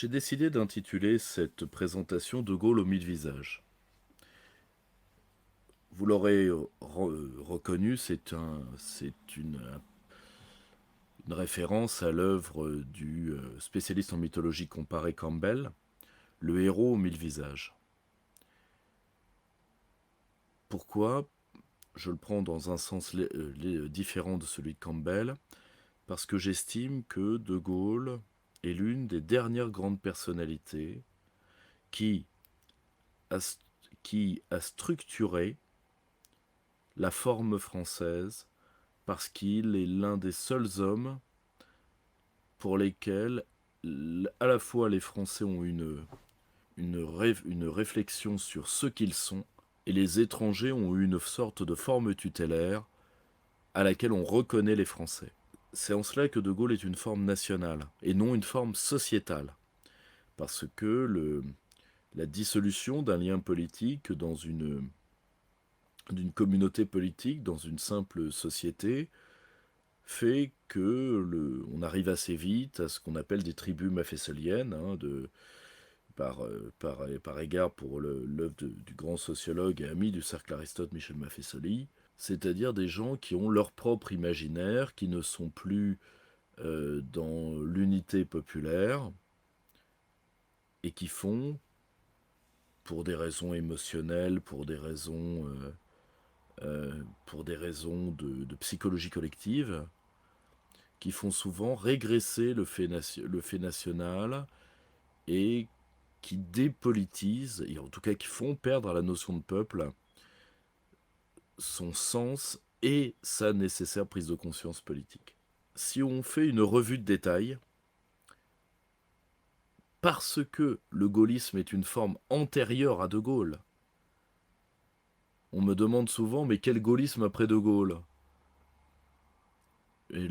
J'ai décidé d'intituler cette présentation De Gaulle aux mille visages. Vous l'aurez reconnu, une référence à l'œuvre du spécialiste en mythologie comparée Campbell, Le héros aux mille visages. Pourquoi je le prends dans un sens différent de celui de Campbell? Parce que j'estime que De Gaulle est l'une des dernières grandes personnalités qui a, qui a structuré la forme française parce qu'il est l'un des seuls hommes pour lesquels à la fois les Français ont une réflexion sur ce qu'ils sont et les étrangers ont eu une sorte de forme tutélaire à laquelle on reconnaît les Français. C'est en cela que De Gaulle est une forme nationale et non une forme sociétale. Parce que la dissolution d'un lien politique d'une communauté politique dans une simple société fait que on arrive assez vite à ce qu'on appelle des tribus mafécéliennes, par égard pour l'œuvre du grand sociologue et ami du cercle Aristote Michel Maffesoli, c'est-à-dire des gens qui ont leur propre imaginaire, qui ne sont plus dans l'unité populaire et qui font, pour des raisons émotionnelles, pour des raisons de psychologie collective, qui font souvent régresser le fait national et qui dépolitisent, et en tout cas qui font perdre à la notion de peuple son sens et sa nécessaire prise de conscience politique. Si on fait une revue de détail, parce que le gaullisme est une forme antérieure à De Gaulle, on me demande souvent mais quel gaullisme après De Gaulle? Et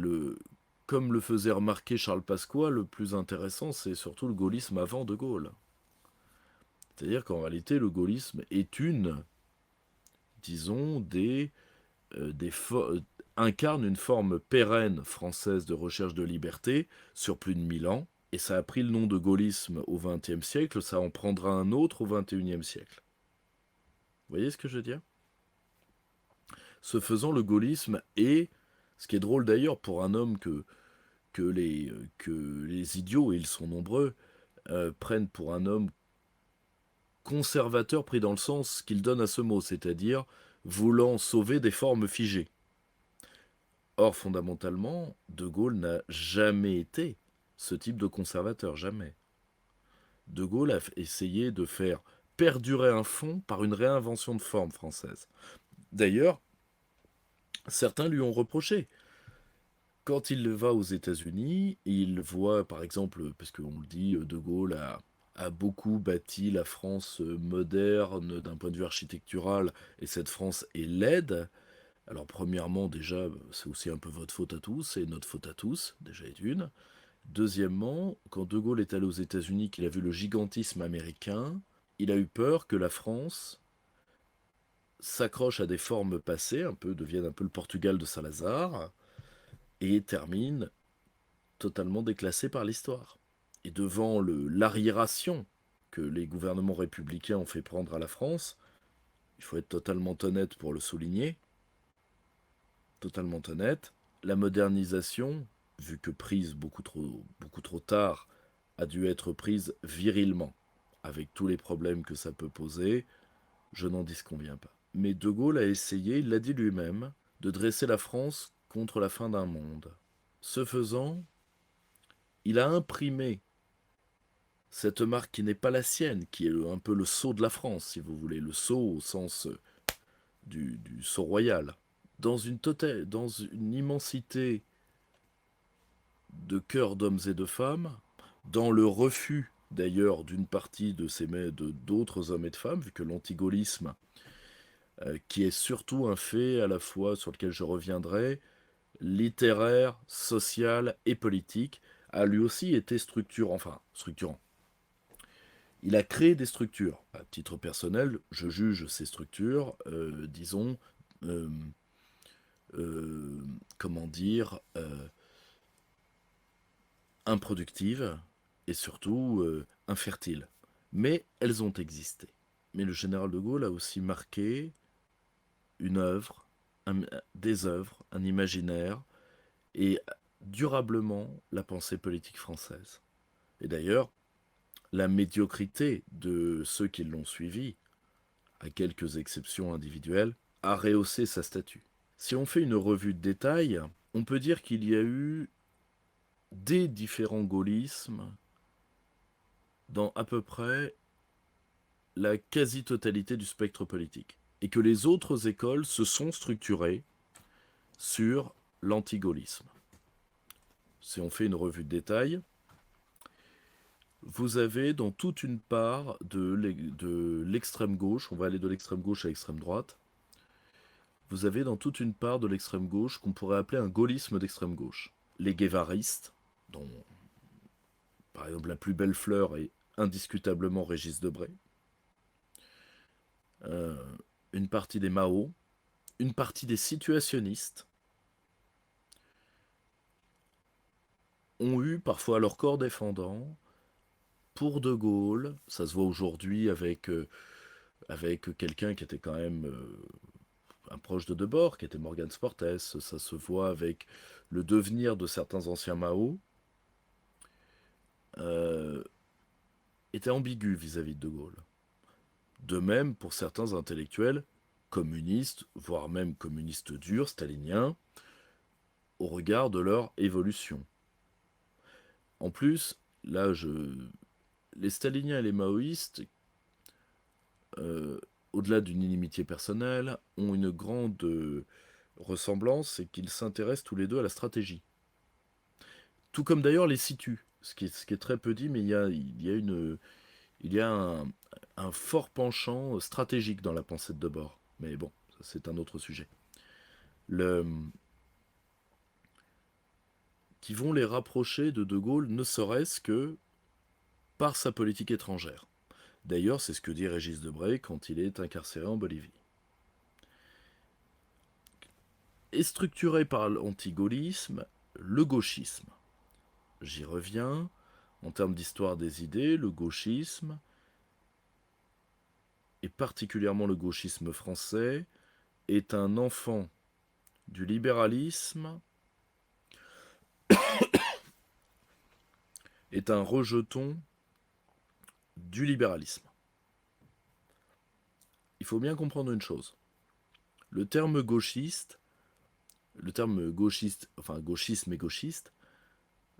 comme le faisait remarquer Charles Pasqua, le plus intéressant c'est surtout le gaullisme avant De Gaulle. C'est-à-dire qu'en réalité le gaullisme est disons, incarne une forme pérenne française de recherche de liberté sur plus de 1000 ans, et ça a pris le nom de gaullisme au XXe siècle, ça en prendra un autre au XXIe siècle. Vous voyez ce que je veux dire? Ce faisant, le gaullisme est, ce qui est drôle d'ailleurs pour un homme que les idiots, et ils sont nombreux, prennent pour un homme conservateur pris dans le sens qu'il donne à ce mot, c'est-à-dire voulant sauver des formes figées. Or, fondamentalement, De Gaulle n'a jamais été ce type de conservateur, jamais. De Gaulle a essayé de faire perdurer un fond par une réinvention de forme française. D'ailleurs, certains lui ont reproché. Quand il va aux États-Unis, il voit, par exemple, parce qu'on le dit, De Gaulle a beaucoup bâti la France moderne d'un point de vue architectural, et cette France est laide. Alors, premièrement, déjà, c'est aussi un peu votre faute à tous, c'est notre faute à tous, déjà est une. Deuxièmement, quand De Gaulle est allé aux États-Unis, qu'il a vu le gigantisme américain, il a eu peur que la France s'accroche à des formes passées, devienne un peu le Portugal de Salazar, et termine totalement déclassé par l'histoire. Et devant l'arriération que les gouvernements républicains ont fait prendre à la France, il faut être totalement honnête pour le souligner, totalement honnête, la modernisation, vu que prise beaucoup trop tard, a dû être prise virilement, avec tous les problèmes que ça peut poser, je n'en disconviens pas. Mais De Gaulle a essayé, il l'a dit lui-même, de dresser la France contre la fin d'un monde. Ce faisant, il a imprimé cette marque qui n'est pas la sienne, qui est un peu le sceau de la France, si vous voulez, le sceau au sens du sceau royal, dans une immensité de cœurs d'hommes et de femmes, dans le refus d'ailleurs d'une partie d'autres hommes et de femmes, vu que l'antigaullisme, qui est surtout un fait à la fois sur lequel je reviendrai, littéraire, social et politique, a lui aussi été structurant. Il a créé des structures. À titre personnel, je juge ces structures, disons, euh, comment dire, improductives, et surtout infertiles. Mais elles ont existé. Mais le général de Gaulle a aussi marqué une œuvre, des œuvres, un imaginaire, et durablement la pensée politique française. Et d'ailleurs, la médiocrité de ceux qui l'ont suivi, à quelques exceptions individuelles, a rehaussé sa statue. Si on fait une revue de détail, on peut dire qu'il y a eu des différents gaullismes dans à peu près la quasi-totalité du spectre politique. Et que les autres écoles se sont structurées sur l'antigaullisme. Si on fait une revue de détail, vous avez dans toute une part de l'extrême gauche, on va aller de l'extrême gauche à l'extrême droite, vous avez dans toute une part de l'extrême gauche qu'on pourrait appeler un gaullisme d'extrême gauche. Les guévaristes, dont par exemple la plus belle fleur est indiscutablement Régis Debray, euh, une partie des Mao, une partie des situationnistes, ont eu parfois leur corps défendant pour De Gaulle, ça se voit aujourd'hui avec quelqu'un qui était quand même un proche de Debord, qui était Morgan Sportes, ça se voit avec le devenir de certains anciens Mao, euh, était ambigu vis-à-vis de De Gaulle. De même pour certains intellectuels communistes, voire même communistes durs, staliniens, au regard de leur évolution. En plus, là, les staliniens et les maoïstes, euh, au-delà d'une inimitié personnelle, ont une grande ressemblance, c'est qu'ils s'intéressent tous les deux à la stratégie. Tout comme d'ailleurs les situs, ce qui est très peu dit, mais il y a un fort penchant stratégique dans la pensée de Debord. Mais bon, ça, c'est un autre sujet. Le, qui vont les rapprocher de Gaulle, ne serait-ce que par sa politique étrangère. D'ailleurs, c'est ce que dit Régis Debray quand il est incarcéré en Bolivie. Est structuré par l'antigaullisme, le gauchisme. J'y reviens. En termes d'histoire des idées, le gauchisme, et particulièrement le gauchisme français, est un enfant du libéralisme, est un rejeton du libéralisme. Il faut bien comprendre une chose. Le terme gauchiste, enfin gauchisme et gauchiste,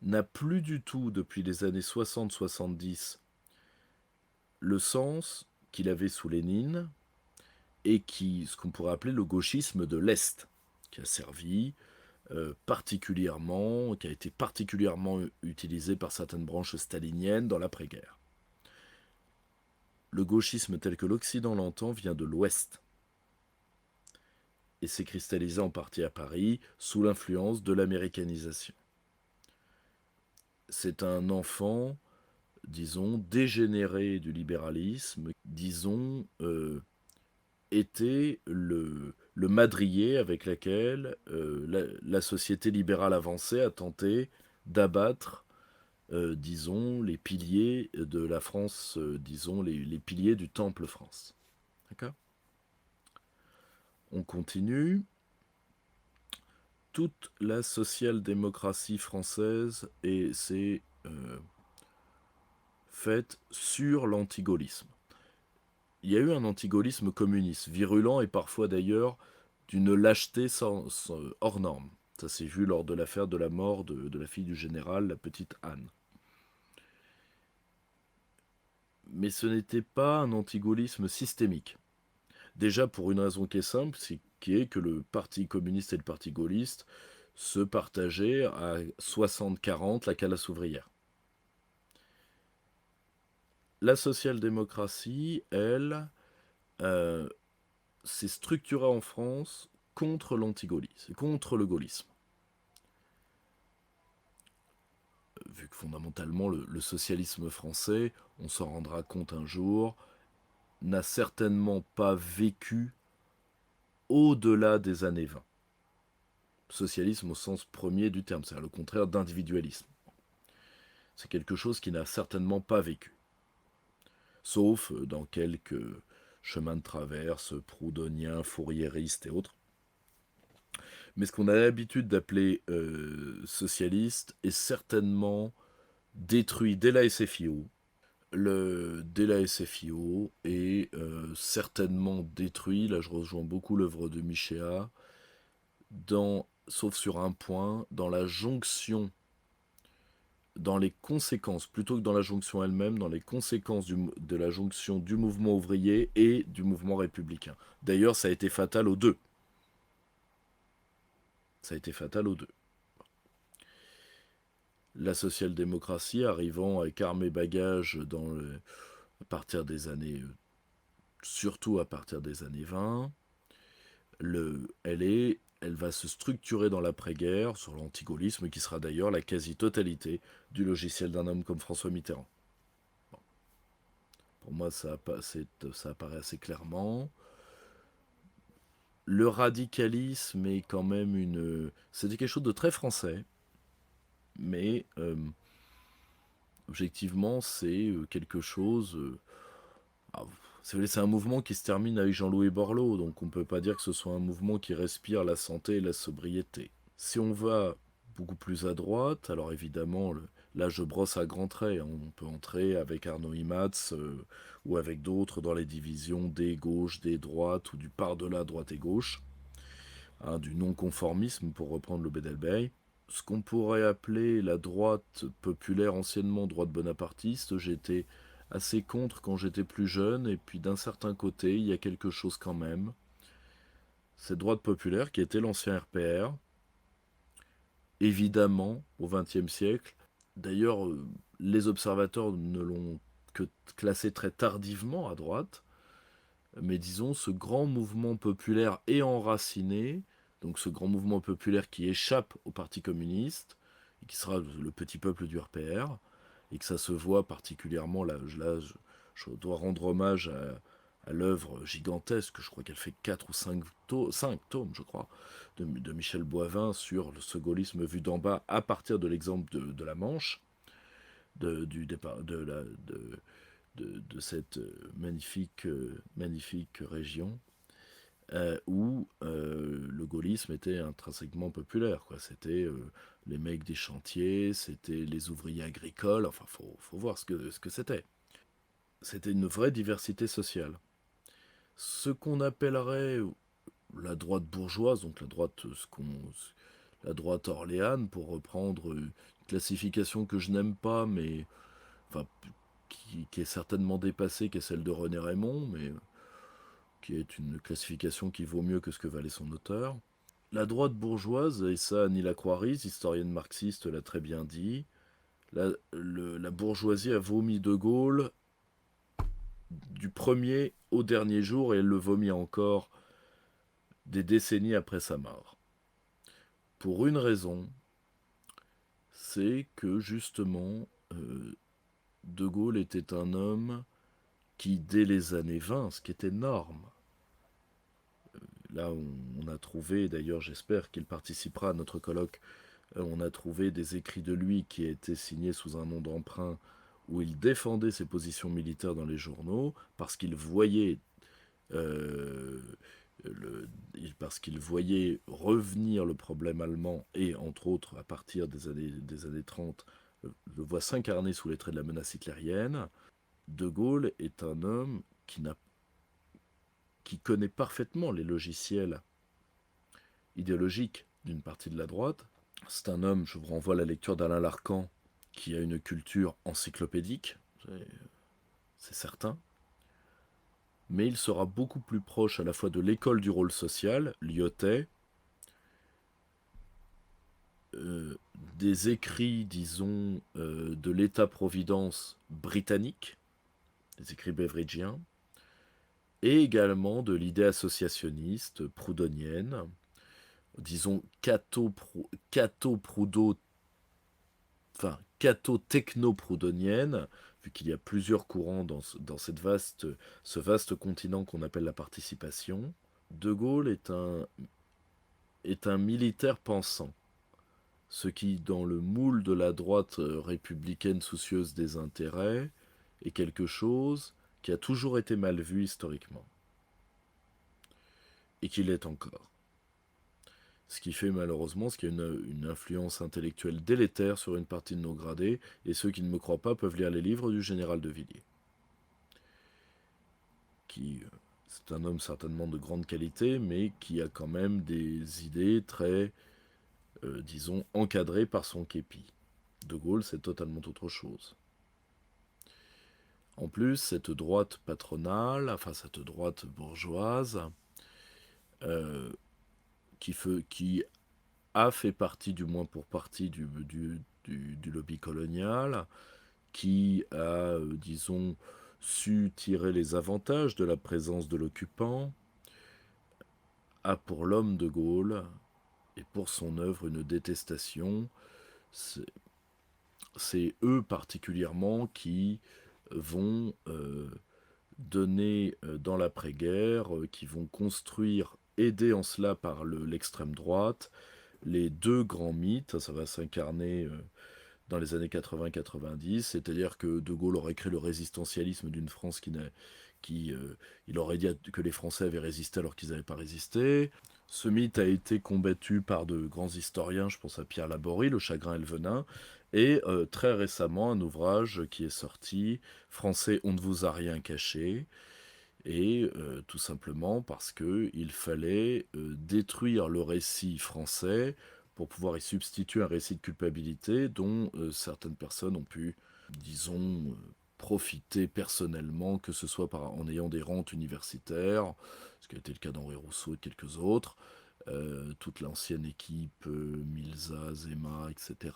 n'a plus du tout, depuis les années 60-70, le sens qu'il avait sous Lénine, et ce qu'on pourrait appeler le gauchisme de l'Est, qui a servi particulièrement, qui a été particulièrement utilisé par certaines branches staliniennes dans l'après-guerre. Le gauchisme tel que l'Occident l'entend vient de l'Ouest et s'est cristallisé en partie à Paris sous l'influence de l'américanisation. C'est un enfant, disons, dégénéré du libéralisme, disons, était le madrier avec lequel la société libérale avancée a tenté d'abattre, disons, les piliers de la France, disons, les piliers du Temple France. D'accord ? On continue. Toute la social-démocratie française s'est faite sur l'antigaullisme. Il y a eu un antigaullisme communiste, virulent et parfois d'ailleurs d'une lâcheté hors norme. Ça s'est vu lors de l'affaire de la mort de la fille du général, la petite Anne. Mais ce n'était pas un antigaullisme systémique. Déjà pour une raison qui est simple, qui est que le Parti communiste et le Parti gaulliste se partageaient à 60-40 la calasse ouvrière. La social-démocratie, elle, s'est structurée en France contre l'antigaullisme, contre le gaullisme. Vu que fondamentalement le socialisme français, on s'en rendra compte un jour, n'a certainement pas vécu au-delà des années 20. Socialisme au sens premier du terme, c'est-à-dire le contraire d'individualisme. C'est quelque chose qu'il n'a certainement pas vécu, sauf dans quelques chemins de traverse proudhoniens, fouriéristes et autres. Mais ce qu'on a l'habitude d'appeler socialiste est certainement détruit dès la SFIO. Dès la SFIO est certainement détruit, là je rejoins beaucoup l'œuvre de Michéa, sauf sur un point, dans la jonction, dans les conséquences, plutôt que dans la jonction elle-même, dans les conséquences de la jonction du mouvement ouvrier et du mouvement républicain. D'ailleurs, ça a été fatal aux deux. Ça a été fatal aux deux. La social-démocratie arrivant avec armes et bagages à partir des années, surtout à partir des années 20, elle va se structurer dans l'après-guerre sur l'antigaullisme, qui sera d'ailleurs la quasi-totalité du logiciel d'un homme comme François Mitterrand. Bon. Pour moi, ça apparaît assez clairement. Le radicalisme est quand même c'était quelque chose de très français, mais objectivement, c'est quelque chose... c'est un mouvement qui se termine avec Jean-Louis Borloo, donc on ne peut pas dire que ce soit un mouvement qui respire la santé et la sobriété. Si on va beaucoup plus à droite, alors évidemment, là je brosse à grands traits, hein, on peut entrer avec Arnaud Imatz ou avec d'autres dans les divisions des gauches, des droites ou du par-delà droite et gauche, hein, du non-conformisme pour reprendre le Bédelbey. Ce qu'on pourrait appeler la droite populaire, anciennement droite bonapartiste, j'étais assez contre quand j'étais plus jeune, et puis d'un certain côté, il y a quelque chose quand même. Cette droite populaire qui était l'ancien RPR, évidemment, au XXe siècle. D'ailleurs, les observateurs ne l'ont que classé très tardivement à droite, mais disons, ce grand mouvement populaire est enraciné, donc ce grand mouvement populaire qui échappe au Parti communiste, et qui sera le petit peuple du RPR, et que ça se voit particulièrement, je dois rendre hommage à l'œuvre gigantesque, je crois qu'elle fait 4 ou 5 tomes, je crois, de Michel Boivin sur ce gaullisme vu d'en bas à partir de l'exemple de la Manche, du départ, de cette magnifique région où le gaullisme était intrinsèquement populaire, quoi. C'était les mecs des chantiers, c'était les ouvriers agricoles, enfin faut voir ce que c'était. C'était une vraie diversité sociale. Ce qu'on appellerait la droite bourgeoise, donc la droite orléane, pour reprendre une classification que je n'aime pas, mais enfin, qui est certainement dépassée, qui est celle de René Raymond, mais qui est une classification qui vaut mieux que ce que valait son auteur. La droite bourgeoise, et ça Annie Lacroix-Riz, historienne marxiste, l'a très bien dit, la bourgeoisie a vomi De Gaulle du premier au dernier jour, et elle le vomit encore des décennies après sa mort. Pour une raison, c'est que justement, De Gaulle était un homme qui, dès les années 20, ce qui est énorme, là on a trouvé, d'ailleurs j'espère qu'il participera à notre colloque, on a trouvé des écrits de lui qui étaient signés sous un nom d'emprunt où il défendait ses positions militaires dans les journaux euh, parce qu'il voyait revenir le problème allemand et entre autres à partir des années 30 le voit s'incarner sous les traits de la menace hitlérienne. De Gaulle est un homme qui connaît parfaitement les logiciels idéologiques d'une partie de la droite. C'est un homme, je vous renvoie à la lecture d'Alain Larcan, qui a une culture encyclopédique, c'est certain, mais il sera beaucoup plus proche à la fois de l'école du rôle social, Lyotet, des écrits, disons, de l'État-providence britannique, des écrits beveridgiens, et également de l'idée associationniste proudhonienne, disons catho-techno-proudhonienne, vu qu'il y a plusieurs courants dans ce vaste continent qu'on appelle la participation. De Gaulle est un militaire pensant. ce qui, dans le moule de la droite républicaine soucieuse des intérêts, est quelque chose qui a toujours été mal vu historiquement, et qui l'est encore. Ce qui fait malheureusement ce qu'il y a une influence intellectuelle délétère sur une partie de nos gradés, et ceux qui ne me croient pas peuvent lire les livres du général de Villiers, qui c'est un homme certainement de grande qualité, mais qui a quand même des idées très, disons, encadrées par son képi. De Gaulle, c'est totalement autre chose. En plus, cette droite patronale, enfin cette droite bourgeoise, euh, qui a fait partie, du moins pour partie, du lobby colonial, qui a, disons, su tirer les avantages de la présence de l'occupant, a pour l'homme de Gaulle et pour son œuvre une détestation. C'est eux particulièrement qui vont donner dans l'après-guerre, qui vont construire, aidés en cela par l'extrême droite, les deux grands mythes. Ça va s'incarner dans les années 80-90, c'est-à-dire que De Gaulle aurait créé le résistentialisme d'une France il aurait dit que les Français avaient résisté alors qu'ils n'avaient pas résisté. Ce mythe a été combattu par de grands historiens, je pense à Pierre Laborie, Le Chagrin et le Venin, et très récemment un ouvrage qui est sorti, Français, on ne vous a rien caché, et tout simplement parce qu'il fallait détruire le récit français pour pouvoir y substituer un récit de culpabilité dont certaines personnes ont pu, disons, profiter personnellement, que ce soit en ayant des rentes universitaires, ce qui a été le cas d'Henri Rousseau et de quelques autres, toute l'ancienne équipe, Milza, Zema, etc.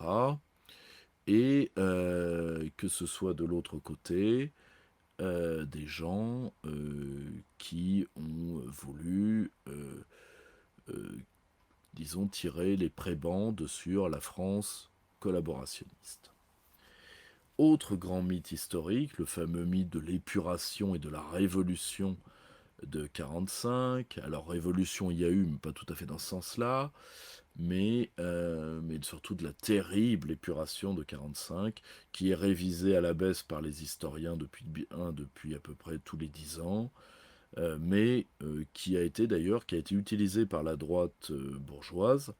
Et que ce soit de l'autre côté, des gens qui ont voulu, disons, tirer les prébendes sur la France collaborationniste. Autre grand mythe historique, le fameux mythe de l'épuration et de la révolution de 45. Alors révolution il y a eu, mais pas tout à fait dans ce sens-là, mais surtout de la terrible épuration de 45, qui est révisée à la baisse par les historiens depuis à peu près tous les 10 ans, mais qui a été utilisée par la droite bourgeoise,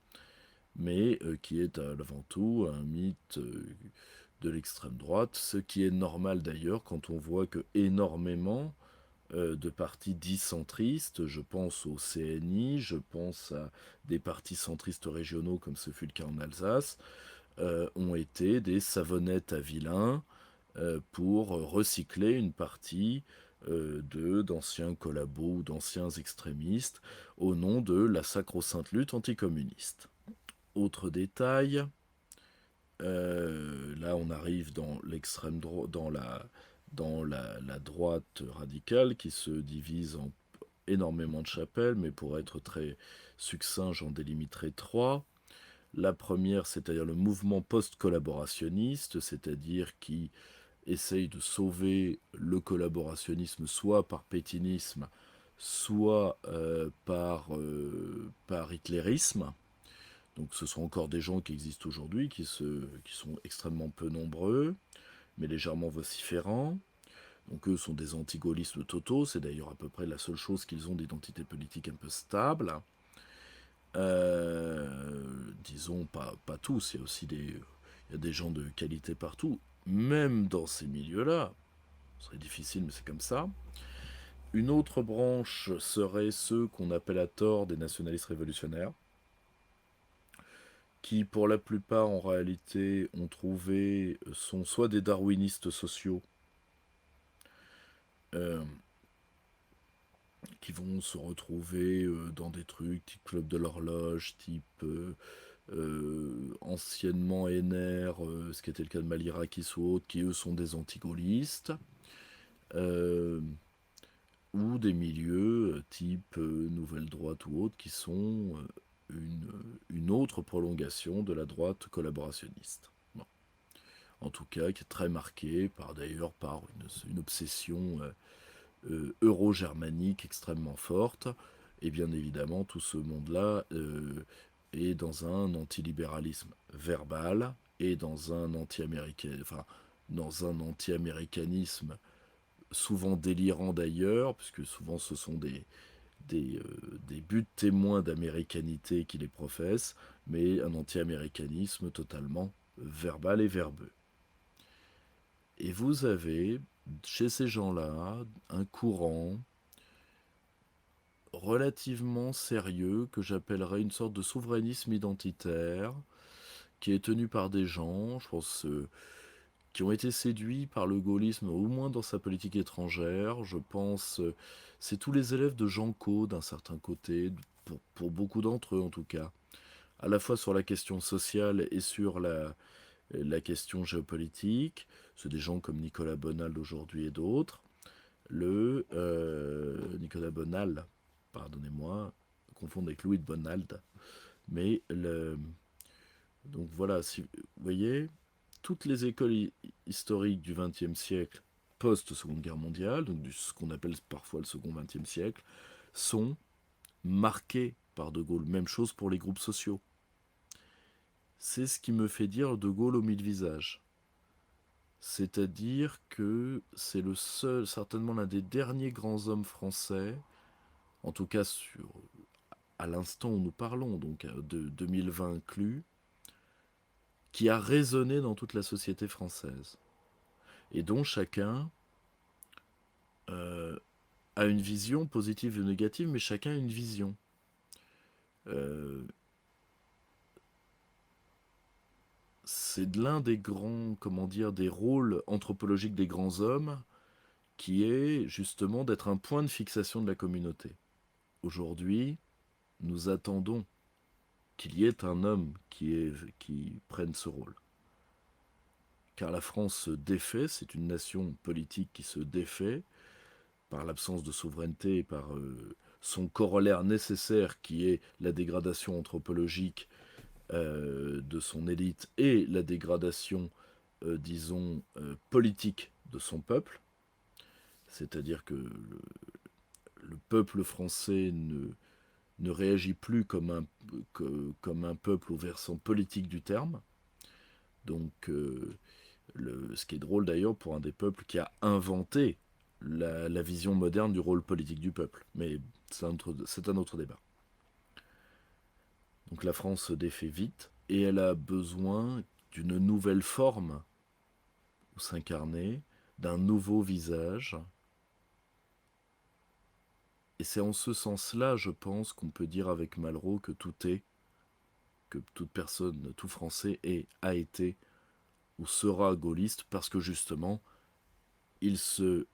mais qui est avant tout un mythe de l'extrême droite, ce qui est normal d'ailleurs quand on voit que énormément de partis dits centristes, je pense au CNI, je pense à des partis centristes régionaux comme ce fut le cas en Alsace, ont été des savonnettes à vilain pour recycler une partie d'anciens collabos ou d'anciens extrémistes au nom de la sacro-sainte lutte anticommuniste. Autre détail, là on arrive dans l'extrême droite, la droite radicale qui se divise en énormément de chapelles, mais pour être très succinct, j'en délimiterai trois. La première, c'est-à-dire le mouvement post-collaborationniste, c'est-à-dire qui essaye de sauver le collaborationnisme soit par pétinisme, soit par hitlérisme. Donc ce sont encore des gens qui existent aujourd'hui, qui sont extrêmement peu nombreux, mais légèrement vociférants. Donc eux sont des anti-gaullistes totaux, c'est d'ailleurs à peu près la seule chose qu'ils ont d'identité politique un peu stable. Disons, pas tous, il y a aussi il y a des gens de qualité partout, même dans ces milieux-là. Ce serait difficile, mais c'est comme ça. Une autre branche serait ceux qu'on appelle à tort des nationalistes révolutionnaires, qui pour la plupart en réalité sont soit des darwinistes sociaux, euh, qui vont se retrouver dans des trucs type Club de l'Horloge, type anciennement NR, ce qui était le cas de Malirakis ou autres, qui eux sont des anti-gaullistes, euh, ou des milieux type Nouvelle Droite ou autres, qui sont une autre prolongation de la droite collaborationniste. Bon. En tout cas, qui est très marquée d'ailleurs par une obsession euro-germanique extrêmement forte. Et bien évidemment, tout ce monde-là et dans un antilibéralisme verbal et dans un dans un anti-américanisme souvent délirant d'ailleurs, puisque souvent ce sont des buts témoins d'américanité qui les professent, mais un anti-américanisme totalement verbal et verbeux. Et vous avez, chez ces gens-là, un courant relativement sérieux que j'appellerais une sorte de souverainisme identitaire qui est tenu par des gens, je pense, qui ont été séduits par le gaullisme, au moins dans sa politique étrangère. Je pense, c'est tous les élèves de Jean Cau d'un certain côté, pour beaucoup d'entre eux en tout cas, à la fois sur la question sociale et sur la question géopolitique. C'est des gens comme Nicolas Bonald aujourd'hui et d'autres. Nicolas Bonal, pardonnez-moi, confondre avec Louis de Bonald. Mais donc voilà, si, vous voyez, toutes les écoles historiques du XXe siècle, post-Seconde Guerre mondiale, donc ce qu'on appelle parfois le second XXe siècle, sont marquées par De Gaulle. Même chose pour les groupes sociaux. C'est ce qui me fait dire De Gaulle aux mille visages. C'est-à-dire que c'est le seul, certainement l'un des derniers grands hommes français, en tout cas à l'instant où nous parlons, donc de 2020 inclus, qui a résonné dans toute la société française et dont chacun euh, a une vision positive ou négative, mais chacun a une vision. Euh, c'est de l'un des grands, comment dire, des rôles anthropologiques des grands hommes, qui est justement d'être un point de fixation de la communauté. Aujourd'hui, nous attendons qu'il y ait un homme qui prenne ce rôle. Car la France se défait, c'est une nation politique qui se défait par l'absence de souveraineté et par son corollaire nécessaire qui est la dégradation anthropologique de son élite et la dégradation, disons, politique de son peuple. C'est-à-dire que le peuple français ne réagit plus comme un peuple au versant politique du terme. Donc, ce qui est drôle d'ailleurs pour un des peuples qui a inventé la vision moderne du rôle politique du peuple. Mais c'est un autre débat. Donc la France se défait vite et elle a besoin d'une nouvelle forme où s'incarner, d'un nouveau visage. Et c'est en ce sens-là, je pense, qu'on peut dire avec Malraux que toute personne, tout Français a été ou sera gaulliste parce que justement, il se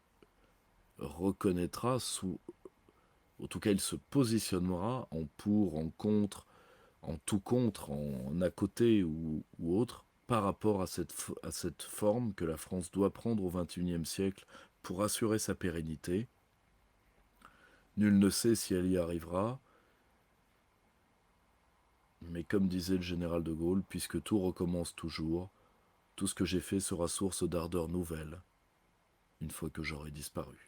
reconnaîtra en tout cas, il se positionnera en pour, en contre, en tout contre, en à côté ou autre, par rapport à cette forme que la France doit prendre au XXIe siècle pour assurer sa pérennité. Nul ne sait si elle y arrivera, mais comme disait le général de Gaulle, puisque tout recommence toujours, tout ce que j'ai fait sera source d'ardeur nouvelle, une fois que j'aurai disparu.